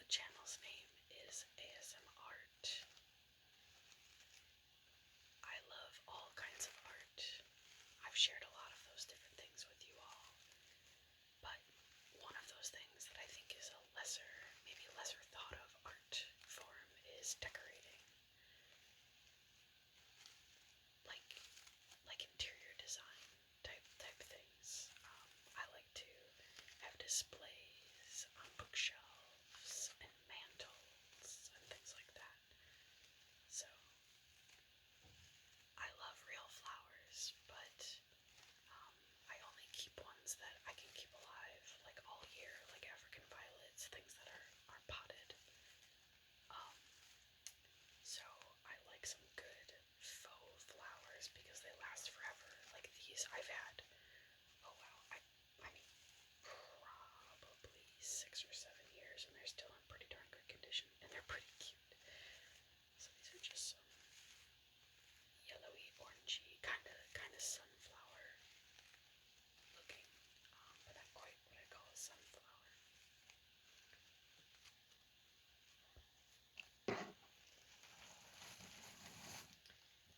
channel's name is ASM Art. I love all kinds of art. I've shared a lot of those different things with you all, but one of those things that I think is a maybe lesser thought of art form is decorating. Like, like interior design type things. I like to have displays on bookshelves and mantles and things like that. So I love real flowers, but I only keep ones that I can keep alive, like all year, like African violets, things that are potted. Um, so I like some good faux flowers because they last forever. Like these I've had, oh wow, I mean, probably 6 or 7 years, and they're still in pretty darn good condition, and they're pretty cute. So these are just some yellowy, orangey, kind of sunflower looking, but not quite what I call a sunflower.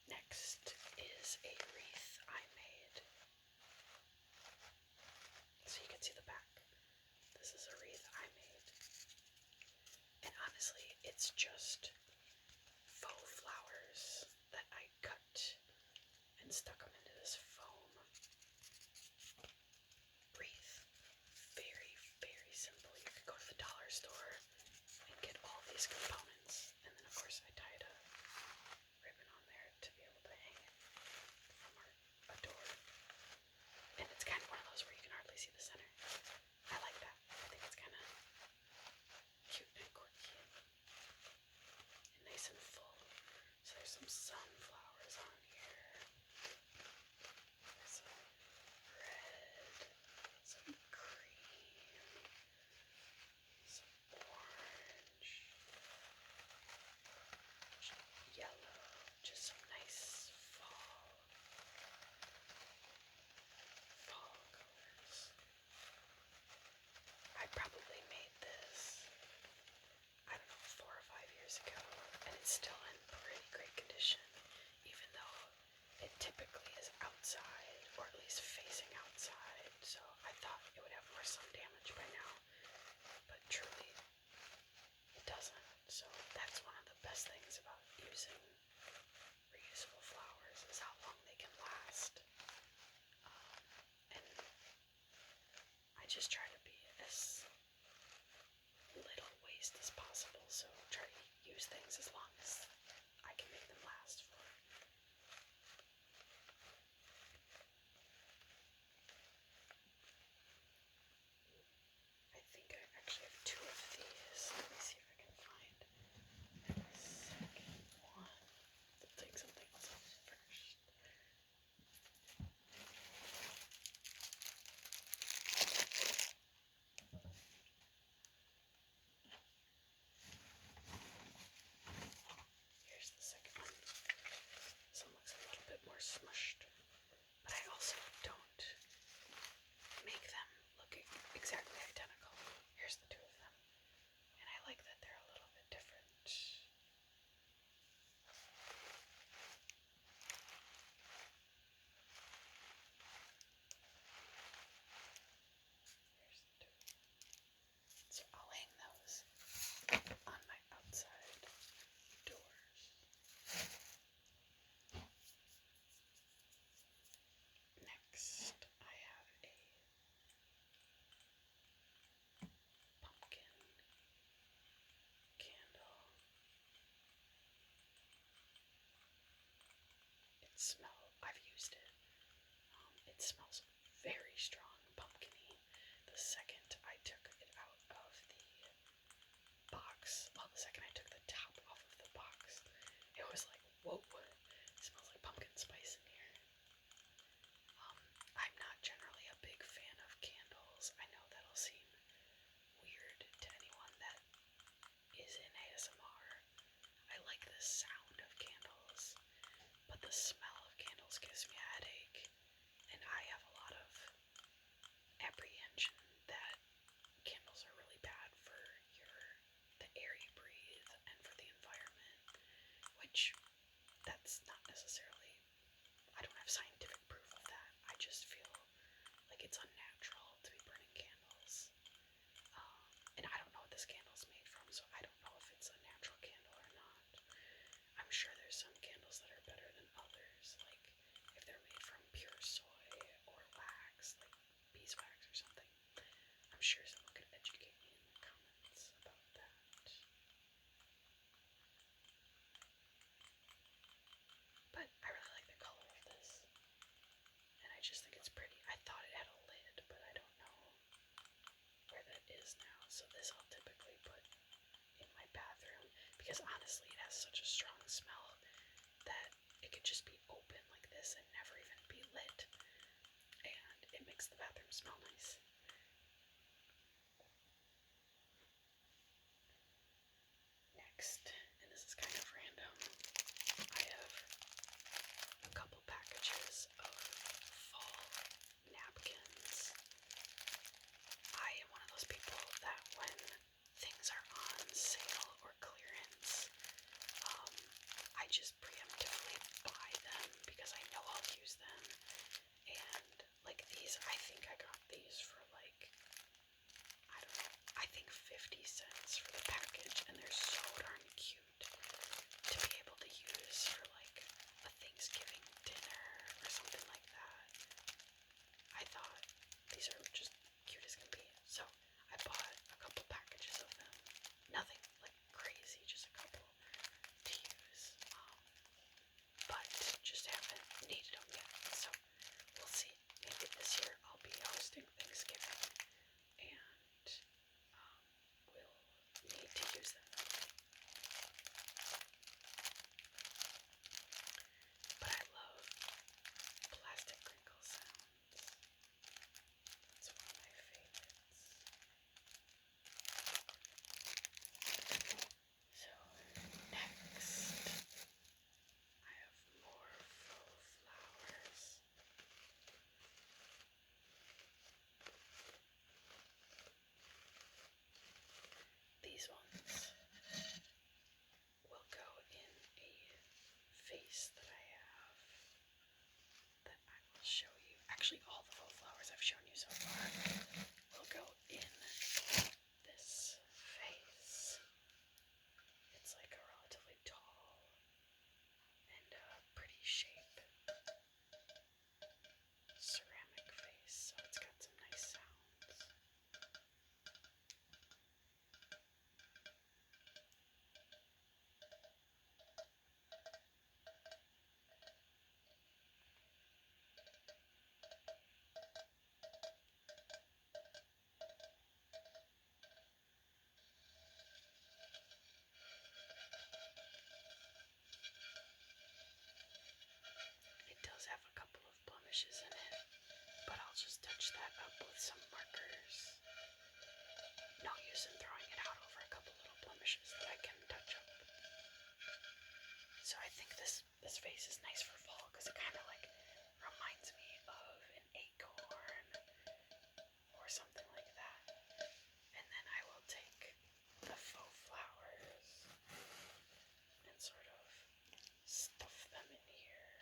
Next is a wreath I made. So you can see the back. This is a wreath I made. And honestly, it's just faux flowers that I cut and stuck them into this foam wreath. Very, very simple. You could go to the dollar store and get all these components. And then of course I tied a ribbon on there to be able to hang it from a door. And it's kind of one of those where you can hardly see the center. I like that. I think it's kind of cute and quirky and nice and full. So there's some sunflowers on here. There's some red, some cream, some orange, yellow, just some nice fall colors. I probably made this, I don't know, 4 or 5 years ago, and it's still in pretty great condition, even though it typically is outside, or at least facing outside, so I thought it would have more sun damage by now, but truly, it doesn't. So that's one of the best things about using reusable flowers, is how long they can last. And I just try to be as little waste as possible, so try to use things as long as I can make them last for. I think I actually have 2 of these. Let me see if I can find the second one. We'll take something else off first. Here's the second one. This one looks a little bit more smushed, but I also don't make them look exactly identical. Here's the 2 of them, and I like that they're a little bit different. Here's the 2. So I'll hang those on my outside doors. Next, I have a pumpkin candle. I've used it. It smells very strong, pumpkin-y. The second I took it out of the box, well, the second I took the top off of the box, it was like, whoa, it smells like pumpkin spice in here. I'm not generally a big fan of candles. I know that'll seem weird to anyone that is in ASMR. I like the sound of candles, but the smell of candles gives me a headache, and I have a lot of apprehension that candles are really bad for the It's pretty. I thought it had a lid, but I don't know where that is now. So this I'll typically put in my bathroom because honestly it has such a strong smell that it could just be open like this and never even be lit, and it makes the bathroom smell nice. Next, and this is kind of random, I have a couple packages of fall napkins. I am one of those people that when things are on sale or clearance, I just preemptively buy them because I know I'll use them. And like these, I think I got these for like, I don't know, I think 50 cents for the package, and they're so darn cute to be able to use for like a Thanksgiving dinner or something like that. I thought these are just cute as can be, so I bought a couple packages of them. Nothing like crazy, just a couple to use, but just haven't needed them yet. So we'll see. Maybe this year I'll be hosting Thanksgiving and we'll need to use them. But I love plastic crinkle sounds. It's one of my favorites. So next, I have more faux flowers. These ones will go in a vase that I have that I will show you. Actually, all the faux flowers I've shown you so far will go in this vase. It's like a relatively tall and pretty shape ceramic vase, so it's got some nice sounds. It does have a couple of blemishes in it, but I'll just touch that up with some markers. No use in throwing it out over a couple little blemishes that I can touch up. So I think this vase is nice for fall because it kind of like reminds me of an acorn or something like that. And then I will take the faux flowers and sort of stuff them in here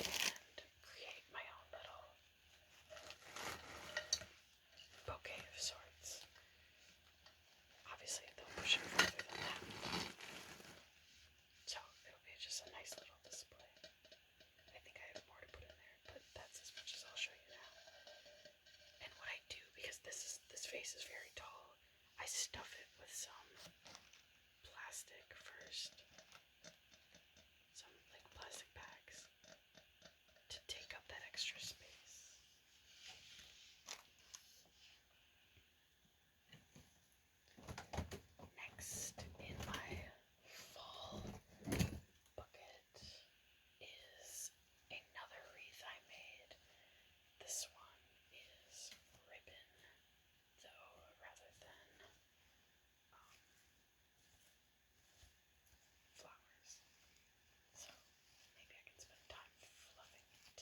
and create my own little bouquet of sorts. Obviously, they'll push it further than that. So it'll be just a nice little display. I think I have more to put in there, but that's as much as I'll show you now. And what I do, because this vase is very tall, I stuff it with some plastic first. Some like plastic bags to take up that extra space. Next in my fall bucket is another wreath I made. This one is ribbon, though, rather than flowers. So maybe I can spend time fluffing it.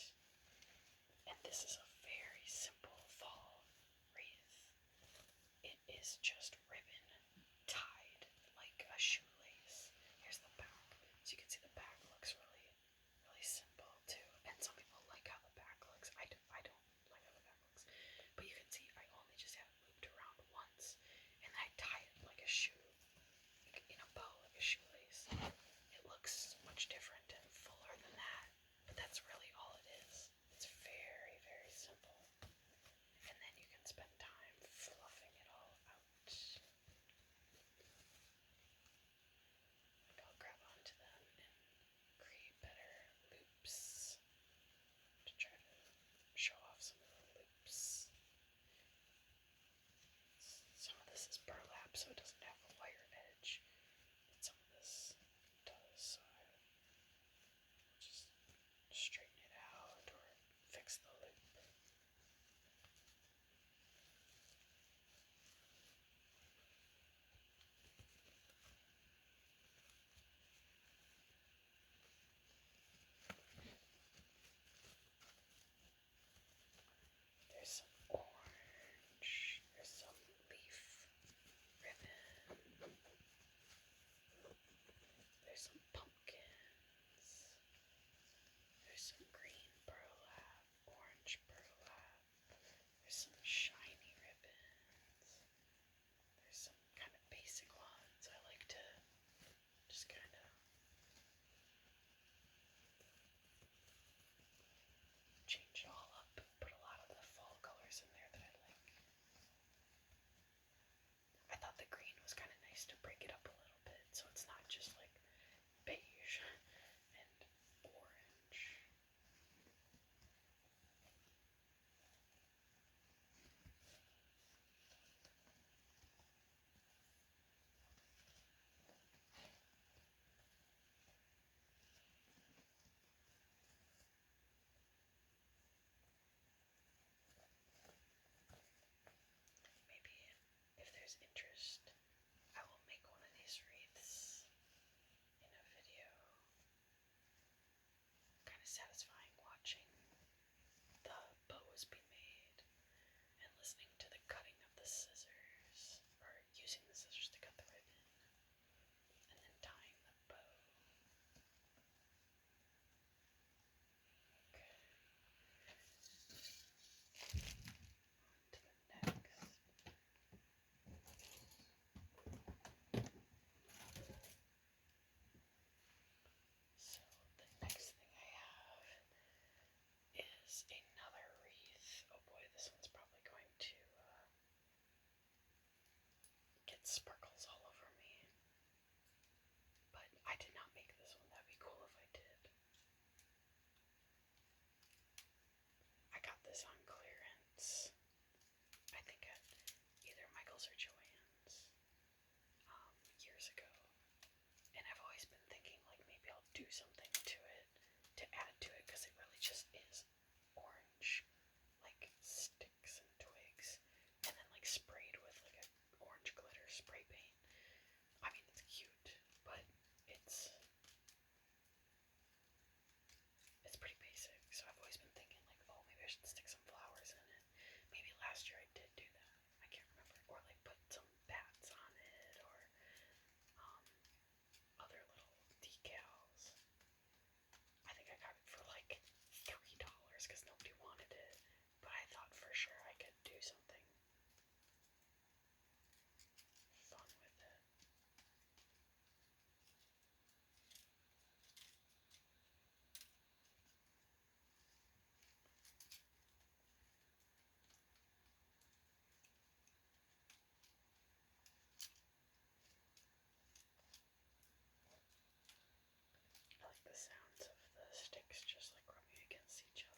And this is a very simple fall wreath. It is just ribbon tied like a shoelace. Here's the back. So you can see the back looks really, really simple too. And some people like how the back looks. I don't like how the back looks. But you can see I only just have it looped around once. And I tie it like a shoe, like in a bow, like a shoelace. It looks much different and fuller than that. But that's really all it is. It's very, very simple. And then you can spend time fluffing it all out. is another wreath. Oh boy, this one's probably going to get sparkles all over me. But I did not make this one. That'd be cool if I did. I got this on clearance. I think at either Michael's or Joann's years ago. And I've always been thinking like maybe I'll do something to it to add to it because it really just is orange, like sticks and twigs, and then like sprayed with like a orange glitter spray paint. I mean, it's cute, but it's pretty basic. So I've always been thinking like, oh, maybe I should stick some flowers in it. Maybe last year I did do that. I can't remember. Or like put some bats on it, or other little decals. I think I got it for like $3 because nobody wanted it. But I thought for sure I could do something fun with it. I like the sounds of the sticks just like rubbing against each other.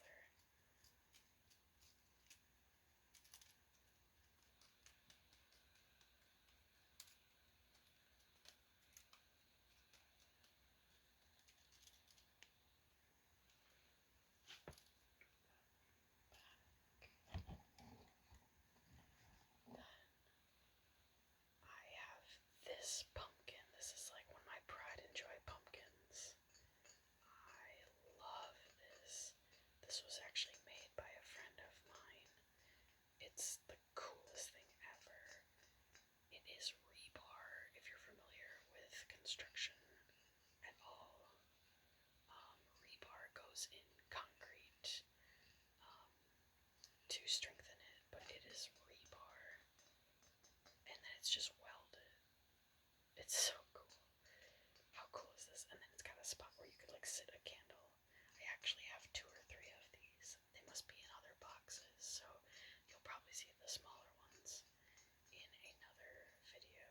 I have this pumpkin. This is like one of my pride and joy pumpkins. I love this. This was actually made by a friend of mine. It's the coolest thing ever. It is rebar, if you're familiar with construction at all. Rebar goes in concrete to strengthen it, but it is rebar. And then it's just welded. It's so cool. How cool is this? And then it's got a spot where you could like sit a candle. I actually have 2 or 3 of these. They must be in other boxes, so you'll probably see the smaller ones in another video.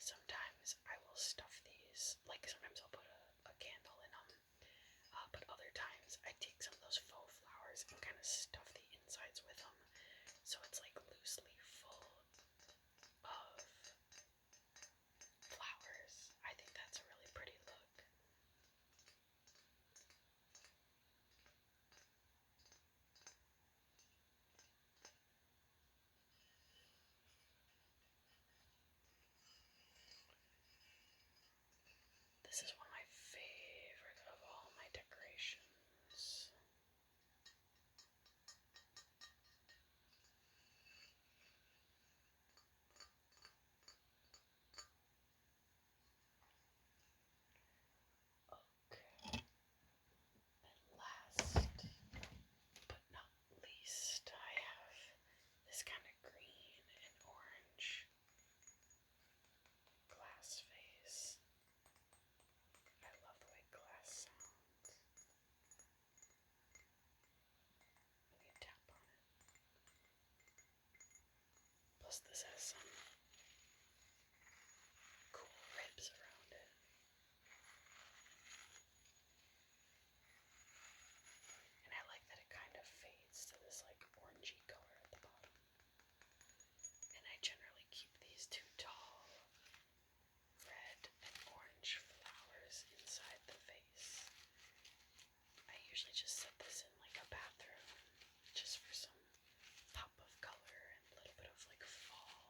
Sometimes I will stuff these, like sometimes I'll put a candle in them, but other times I take some of those faux flowers and kind of stuff the insides with them, so it's like loosely full of flowers. I think that's a really pretty look. This is one of my favorite of all my decorations. Okay. And last but not least, I have this kind of green and orange glass vase. I love the way glass sounds when you tap on it. Plus this has some cool ribs around it. And I like that it kind of fades to this like orangey color at the bottom. And I generally keep these 2 tall red and orange flowers inside the vase. I usually just set this in like a bathroom just for some pop of color and a little bit of like fall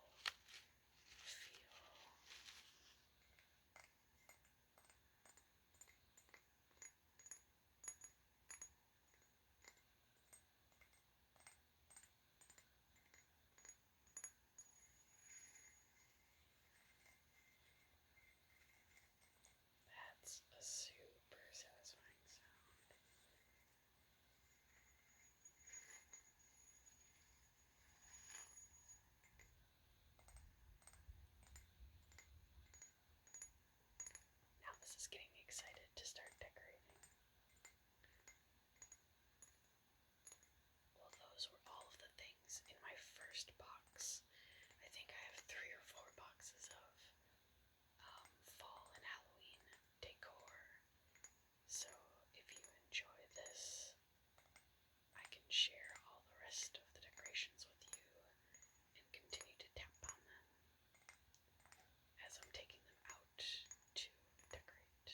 This is getting me excited to start decorating. Well, those were all of the things in my first box. I think I have 3 or 4 boxes of fall and Halloween decor. So if you enjoy this, I can share all the rest of the decorations with you and continue to tap on them as I'm taking them out to decorate.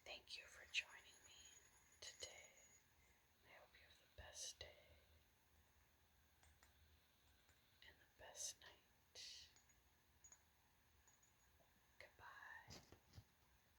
Thank you for joining me today. I hope you have the best day and the best night.